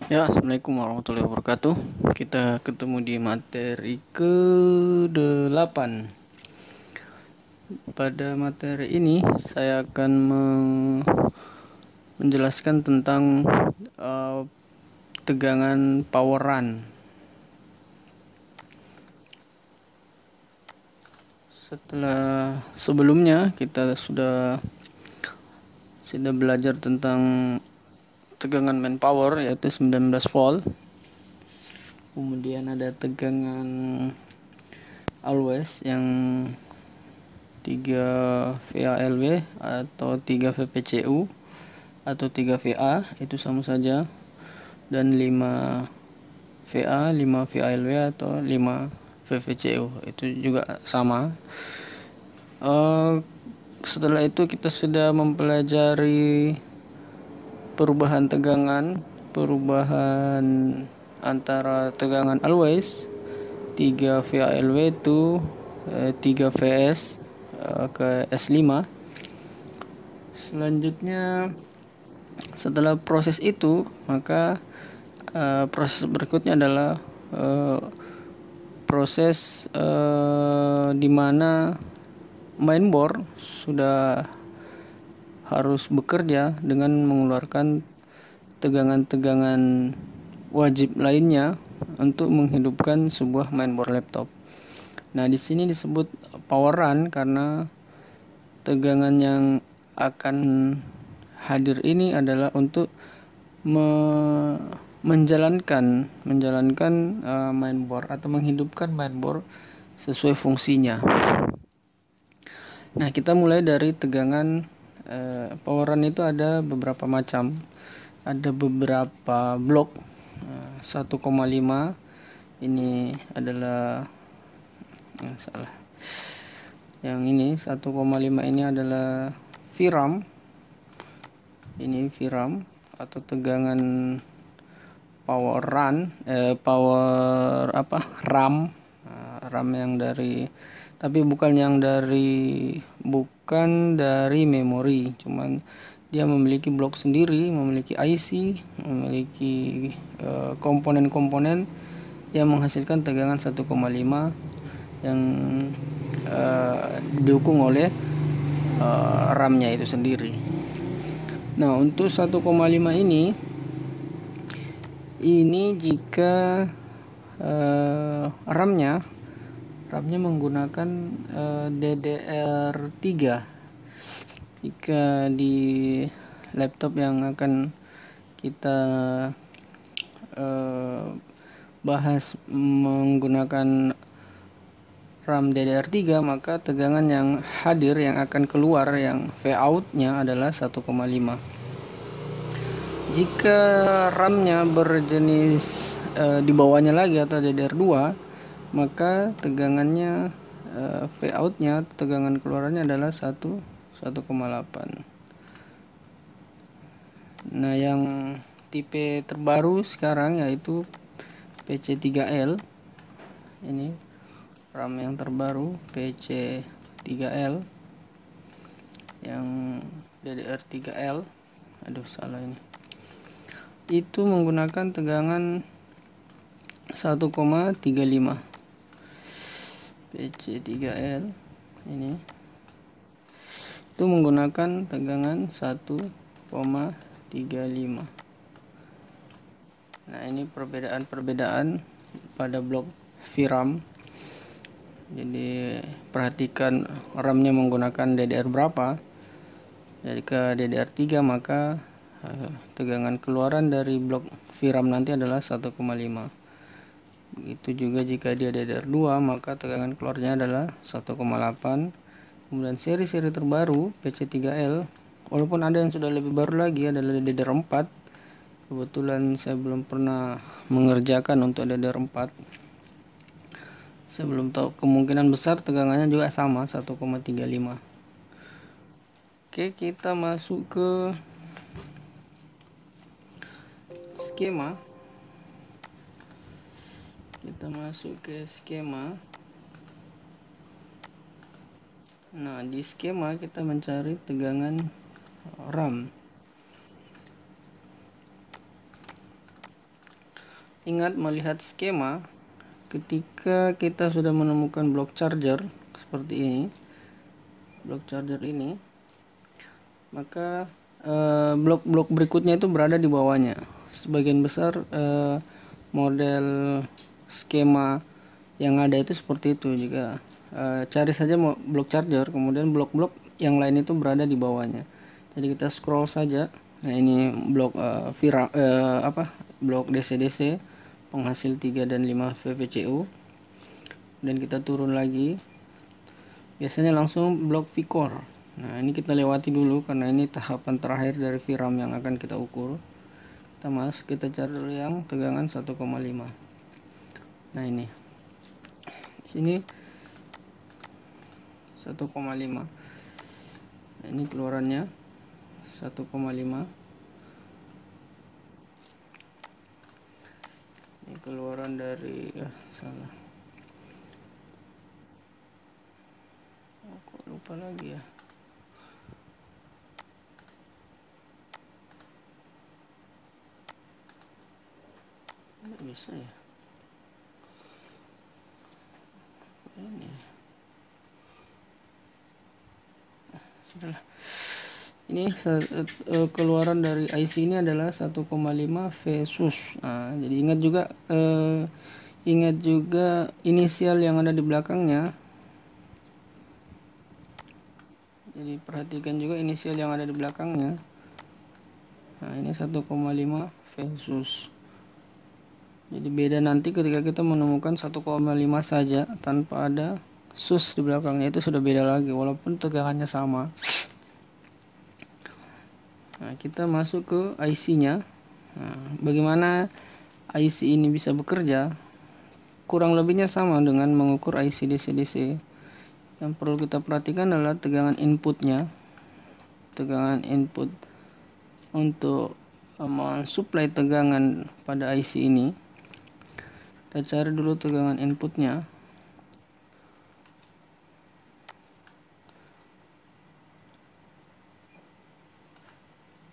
Ya, assalamualaikum warahmatullahi wabarakatuh. Kita ketemu di materi ke-8. Pada materi ini saya akan menjelaskan tentang tegangan power run. Sebelumnya kita sudah belajar tentang tegangan main power, yaitu 19 volt. Kemudian ada tegangan always yang 3 VALW atau 3 VPCU atau 3 VA, itu sama saja, dan 5 VA, 5 VALW atau 5 VVCU, itu juga sama. Setelah itu kita sudah mempelajari perubahan tegangan, perubahan antara tegangan always 3 VALW itu 3 VS ke S5. Selanjutnya, setelah proses itu, maka proses berikutnya adalah proses di mana mainboard sudah harus bekerja dengan mengeluarkan tegangan-tegangan wajib lainnya untuk menghidupkan sebuah mainboard laptop. Nah, di sini disebut power run karena tegangan yang akan hadir ini adalah untuk menjalankan mainboard atau menghidupkan mainboard sesuai fungsinya. Nah, kita mulai dari tegangan power run. Itu ada beberapa macam. Ada beberapa blok 1,5. Ini adalah yang ini 1,5 ini adalah VRAM. Ini VRAM atau tegangan power run, RAM. RAM yang dari, tapi bukan dari memori, cuman dia memiliki blok sendiri, memiliki IC, memiliki komponen-komponen yang menghasilkan tegangan 1,5 yang didukung oleh RAM-nya itu sendiri. Nah, untuk 1,5 ini jika RAM-nya menggunakan DDR3. Jika di laptop yang akan kita bahas menggunakan RAM DDR3, maka tegangan yang hadir, yang akan keluar, yang Vout-nya adalah 1,5. Jika RAM-nya berjenis di bawahnya lagi atau DDR2, maka tegangannya Vout-nya, tegangan keluarannya adalah 1,8. Nah, yang tipe terbaru sekarang yaitu PC3L. Ini RAM yang terbaru PC3L yang DDR3L. Itu menggunakan tegangan 1,35. PC3L ini itu menggunakan tegangan 1,35. Nah, ini perbedaan pada blok VRAM. Jadi perhatikan RAM-nya menggunakan DDR berapa. Jadi ke DDR3, maka tegangan keluaran dari blok VRAM nanti adalah 1,5. Begitu juga jika dia DDR2, maka tegangan keluarnya adalah 1,8. Kemudian seri-seri terbaru PC3L, walaupun ada yang sudah lebih baru lagi, adalah DDR4. Kebetulan saya belum pernah mengerjakan untuk DDR4. Saya belum tahu, kemungkinan besar tegangannya juga sama, 1,35. Oke, kita masuk ke skema. Nah, di skema kita mencari tegangan RAM. ingat melihat skema ketika kita sudah menemukan blok charger seperti ini, blok charger ini, maka blok-blok berikutnya itu berada di bawahnya. Sebagian besar model skema yang ada itu seperti itu. Jika cari saja blok charger, kemudian blok-blok yang lain itu berada di bawahnya. Jadi kita scroll saja. Nah, ini blok blok DC-DC penghasil 3 dan 5 VVCU. Dan kita turun lagi. Biasanya langsung blok V-core. Nah, ini kita lewati dulu karena ini tahapan terakhir dari VRAM yang akan kita ukur. Kita cari dulu yang tegangan 1,5. Nah, ini di sini 1,5. Nah, ini keluarannya 1,5. Ini keluaran dari salah. Kok lupa lagi ya. Nggak bisa ya. Ini sudahlah. Ini keluaran dari IC ini adalah 1,5 VSUS. Nah, jadi ingat juga inisial yang ada di belakangnya. Jadi perhatikan juga inisial yang ada di belakangnya. Nah, ini 1,5 VSUS. Jadi beda nanti ketika kita menemukan 1,5 saja tanpa ada sus di belakangnya, itu sudah beda lagi walaupun tegangannya sama. Nah, kita masuk ke IC-nya. Nah, bagaimana IC ini bisa bekerja? Kurang lebihnya sama dengan mengukur IC DC-DC. Yang perlu kita perhatikan adalah tegangan inputnya. Tegangan input untuk mensuplai tegangan pada IC ini. Kita cari dulu tegangan inputnya.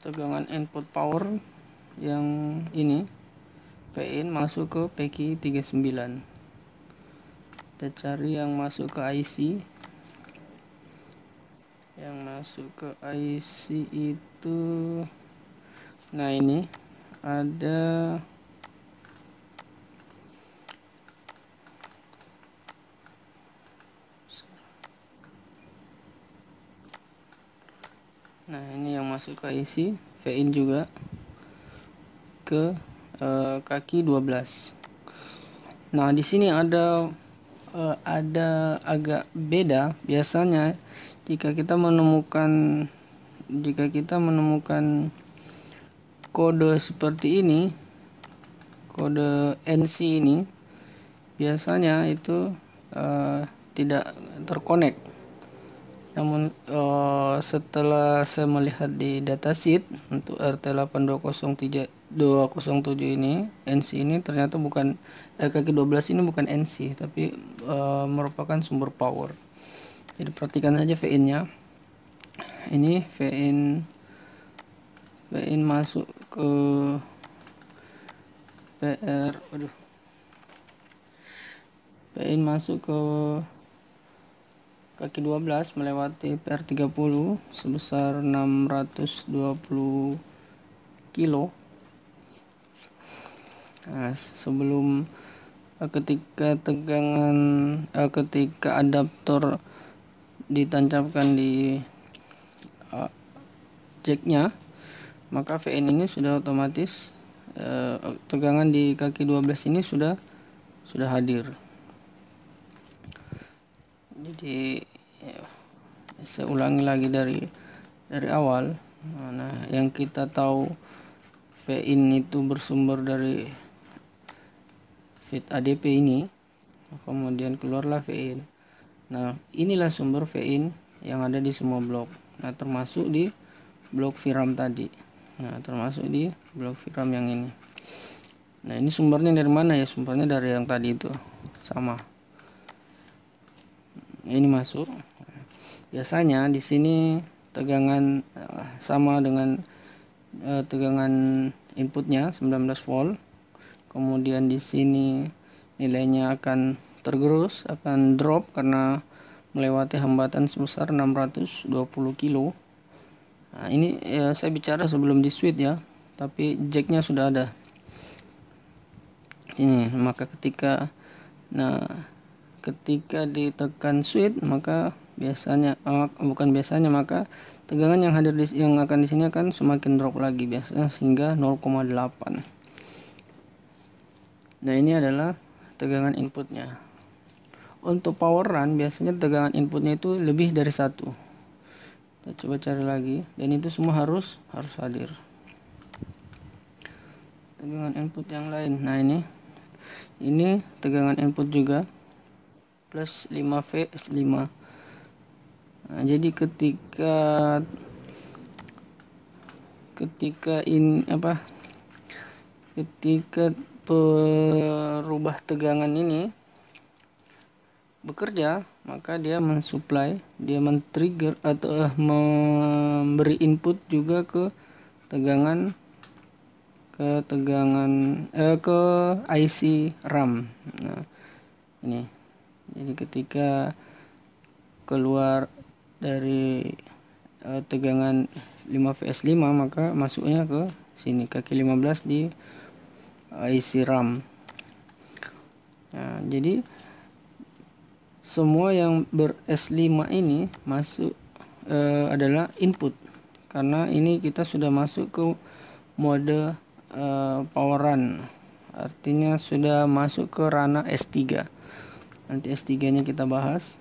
Tegangan input power yang ini Pin masuk ke PQ39. Kita cari yang masuk ke IC. Yang masuk ke IC itu, nah ini ada ini yang masuk ke IC, Vin juga ke kaki 12. Nah, di sini ada agak beda. Biasanya jika kita menemukan kode seperti ini, kode NC ini, biasanya itu tidak terkonek. Namun setelah saya melihat di datasheet untuk RT8207 ini, NC ini ternyata bukan kaki 12 ini bukan NC, tapi merupakan sumber power. Jadi perhatikan saja VIN nya. Ini VIN masuk ke VIN masuk ke kaki 12 melewati PR30 sebesar 620 kilo. Nah, sebelum ketika adaptor ditancapkan di jacknya, maka VN ini sudah otomatis tegangan di kaki 12 ini sudah hadir. Jadi saya ulangi lagi dari awal. Nah, yang kita tahu VIN itu bersumber dari fit ADP ini, kemudian keluarlah VIN. Nah, inilah sumber VIN yang ada di semua blok. Nah, termasuk di blok VRAM tadi. Nah, termasuk di blok VRAM yang ini. Nah, ini sumbernya dari mana ya? Sumbernya dari yang tadi itu, sama. Ini masuk. Biasanya di sini tegangan sama dengan tegangan inputnya 19 volt. kemudian di sini nilainya akan tergerus, akan drop karena melewati hambatan sebesar 620 kilo. Nah, ini ya, saya bicara sebelum di switch ya, tapi jacknya sudah ada ini. Maka ketika ditekan switch, maka biasanya maka tegangan yang akan di sini akan semakin drop lagi, biasanya hingga 0,8. Nah, ini adalah tegangan inputnya. Untuk power run biasanya tegangan inputnya itu lebih dari 1. Kita coba cari lagi, dan itu semua harus hadir. Tegangan input yang lain. Nah, ini tegangan input juga plus 5V/5. Nah, jadi ketika perubah tegangan ini bekerja, maka dia men-trigger atau memberi input juga ke IC RAM. Nah, ini jadi ketika keluar dari tegangan 5V/5, maka masuknya ke sini kaki 15 di IC RAM. Nah, jadi semua yang ber-S5 ini masuk adalah input, karena ini kita sudah masuk ke mode power run, artinya sudah masuk ke ranah S3. Nanti S3 nya kita bahas.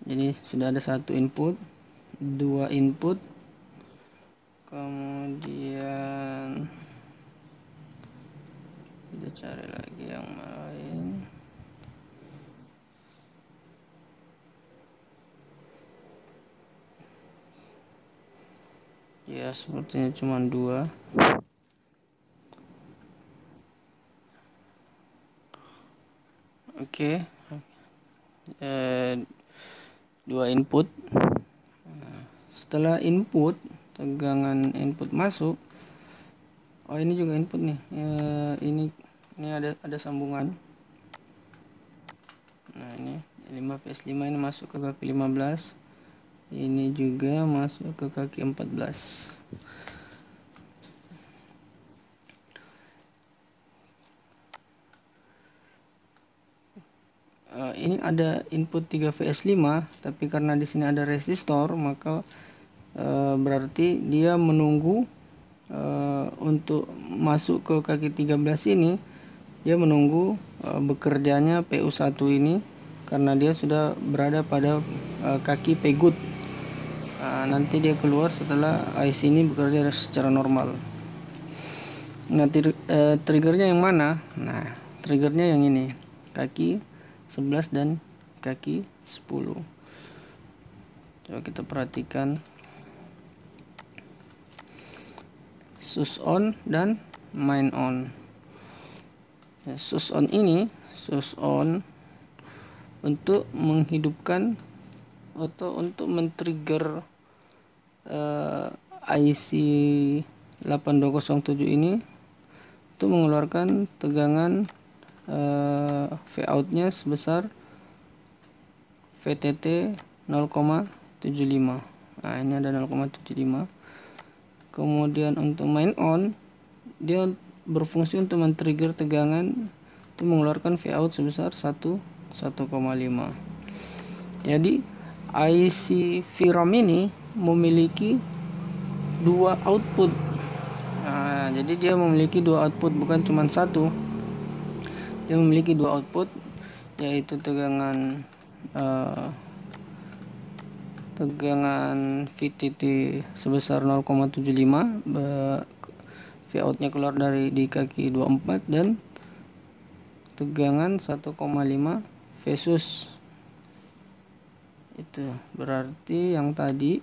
Jadi sudah ada 1 input, 2 input, kemudian kita cari lagi yang lain. Ya, sepertinya cuma 2. Oke. 2 input. Setelah input, tegangan input masuk. Oh, ini juga input nih. Ini ada sambungan. Nah, ini 5V/5 ini masuk ke kaki 15. Ini juga masuk ke kaki 14. Ini ada input 3V/5, tapi karena di sini ada resistor, maka berarti dia menunggu untuk masuk ke kaki 13 ini. Dia menunggu bekerjanya PU1 ini, karena dia sudah berada pada kaki pegut. Nanti dia keluar setelah IC ini bekerja secara normal. Nah, triggernya yang mana? Nah, triggernya yang ini, kaki 11 dan kaki 10. Coba kita perhatikan. Switch on dan main on. Switch on untuk menghidupkan atau untuk men-trigger IC 8207 ini untuk mengeluarkan tegangan Vout nya sebesar VTT 0,75. Nah, ini ada 0,75. Kemudian untuk main on, dia berfungsi untuk men-trigger tegangan untuk mengeluarkan Vout sebesar 1,5. Jadi IC VRAM ini memiliki 2 output. Nah, jadi dia memiliki 2 output, bukan cuma 1. Dia memiliki 2 output, yaitu tegangan VTT sebesar 0,75, Vout nya keluar di kaki 24, dan tegangan 1,5 versus itu. Berarti yang tadi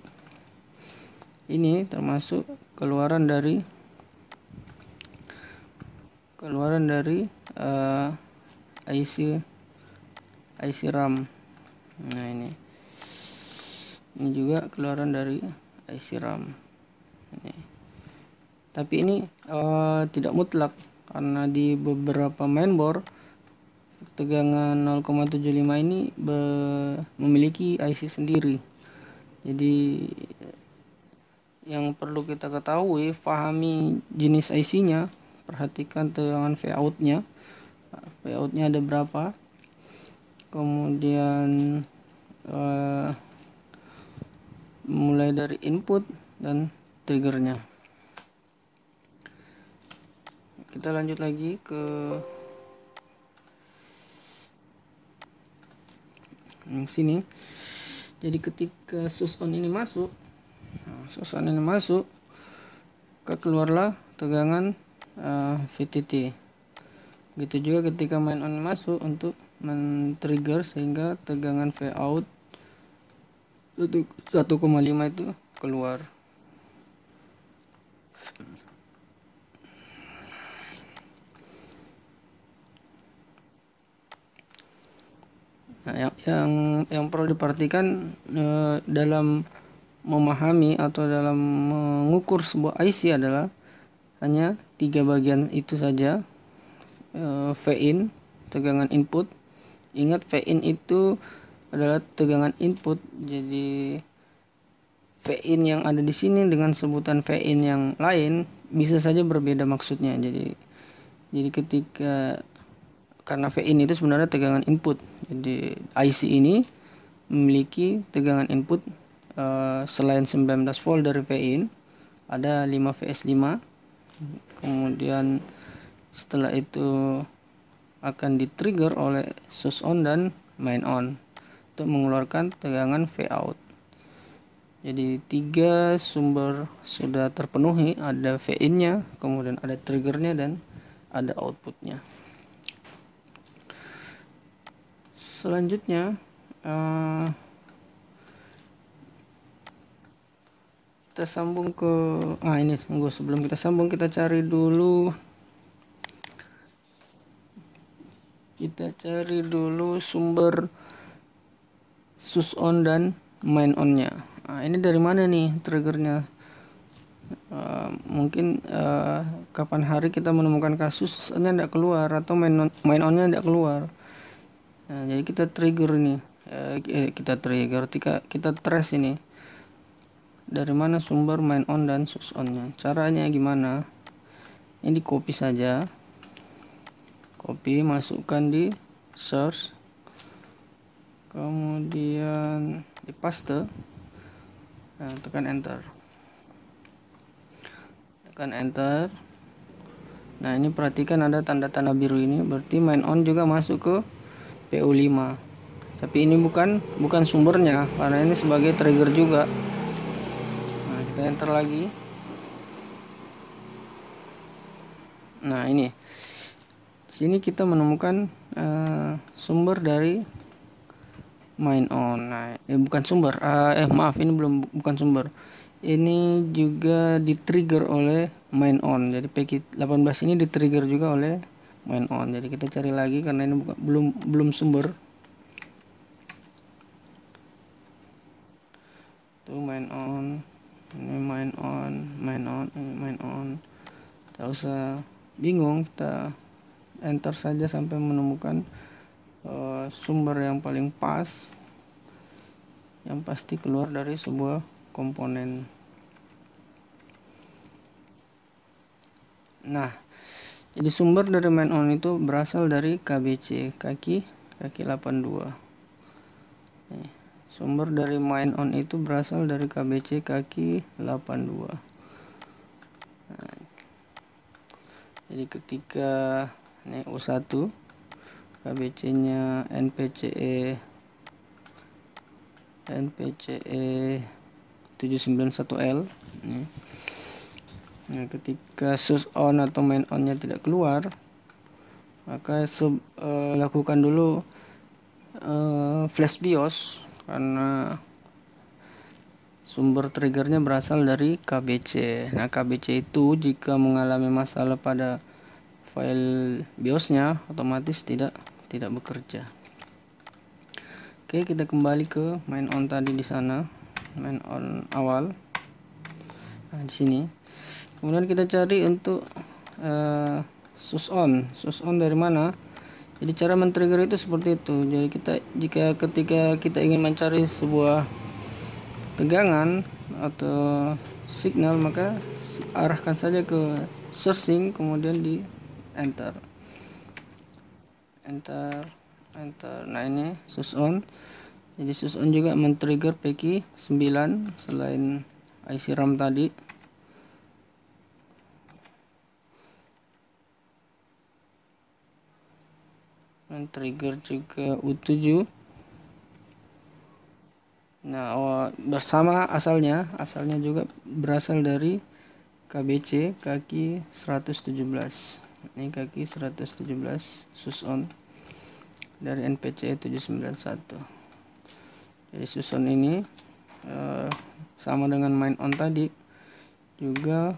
ini termasuk keluaran dari IC RAM. Nah, ini juga keluaran dari IC RAM. Ini. Tapi ini tidak mutlak, karena di beberapa mainboard tegangan 0,75 ini memiliki IC sendiri. Jadi yang perlu kita ketahui, pahami jenis IC-nya, perhatikan tegangan Vout-nya. Vout-nya ada berapa, kemudian mulai dari input dan triggernya. Kita lanjut lagi ke yang sini. Jadi ketika switch on ini masuk, keluarlah tegangan VTT. Begitu juga ketika main on masuk untuk men-trigger sehingga tegangan Vout 1,5 itu keluar. Nah, yang perlu diperhatikan dalam memahami atau dalam mengukur sebuah IC adalah hanya 3 bagian itu saja. Vin, tegangan input. Ingat, Vin itu adalah tegangan input. Jadi Vin yang ada di sini dengan sebutan Vin yang lain bisa saja berbeda maksudnya. Jadi ketika, karena Vin itu sebenarnya tegangan input. Jadi IC ini memiliki tegangan input selain 19 volt dari Vin, ada 5 VS5. Kemudian setelah itu akan di-trigger oleh switch on dan main on untuk mengeluarkan tegangan Vout. Jadi 3 sumber sudah terpenuhi, ada Vin-nya, kemudian ada triggernya, dan ada outputnya. Selanjutnya kita sambung ke ini sebelum kita sambung, kita cari dulu sumber switch on dan main on-nya. Ini dari mana nih triggernya? Mungkin kapan hari kita menemukan kasusnya tidak keluar atau main on-nya tidak keluar. Jadi kita trigger ini, kita trace ini dari mana sumber main on dan switch on-nya. Caranya gimana? Ini copy saja, masukkan di source, kemudian di paste, tekan enter. Nah, ini perhatikan ada tanda-tanda biru ini, berarti main on juga masuk ke PO5. Tapi ini bukan sumbernya, karena ini sebagai trigger juga. Nah, kita enter lagi. Nah, ini sini kita menemukan sumber dari main on. Nah, bukan sumber. Ini bukan sumber. Ini juga di-trigger oleh main on. Jadi PQ18 ini di-trigger juga oleh main on. Jadi kita cari lagi karena ini belum sumber. Tuh main on. Ini main on. Tidak usah bingung, kita enter saja sampai menemukan sumber yang paling pas, yang pasti keluar dari sebuah komponen. Nah, jadi sumber dari main on itu berasal dari KBC, kaki 82. Sumber dari main on itu berasal dari KBC kaki 82. Nah, jadi ketika ini U1, KBC nya NPCE 791L. Nah, ketika switch on atau main on nya tidak keluar, maka lakukan dulu flash BIOS, karena sumber triggernya berasal dari KBC. Nah, KBC itu jika mengalami masalah pada file BIOS-nya, otomatis tidak bekerja. Oke, kita kembali ke main on tadi di sana, main on awal. Nah, di sini Kemudian kita cari untuk switch on dari mana. Jadi cara men-trigger itu seperti itu. Jadi ketika kita ingin mencari sebuah tegangan atau signal, maka arahkan saja ke searching, kemudian di enter. Nah, ini switch on. Jadi switch on juga men-trigger PEKI 9 selain IC RAM tadi. Men-trigger juga U7. Nah, bersama asalnya juga berasal dari KBC kaki 117. Ini kaki 117 switch on dari NPC 791. Jadi switch on ini sama dengan main on tadi, juga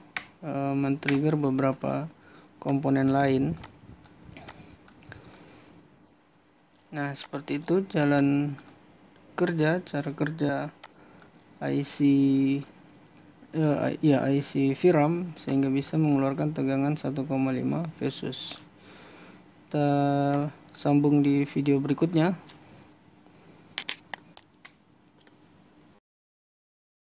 men-trigger beberapa komponen lain. Nah, seperti itu cara kerja IC VRAM sehingga bisa mengeluarkan tegangan 1,5 versus. Kita sambung di video berikutnya.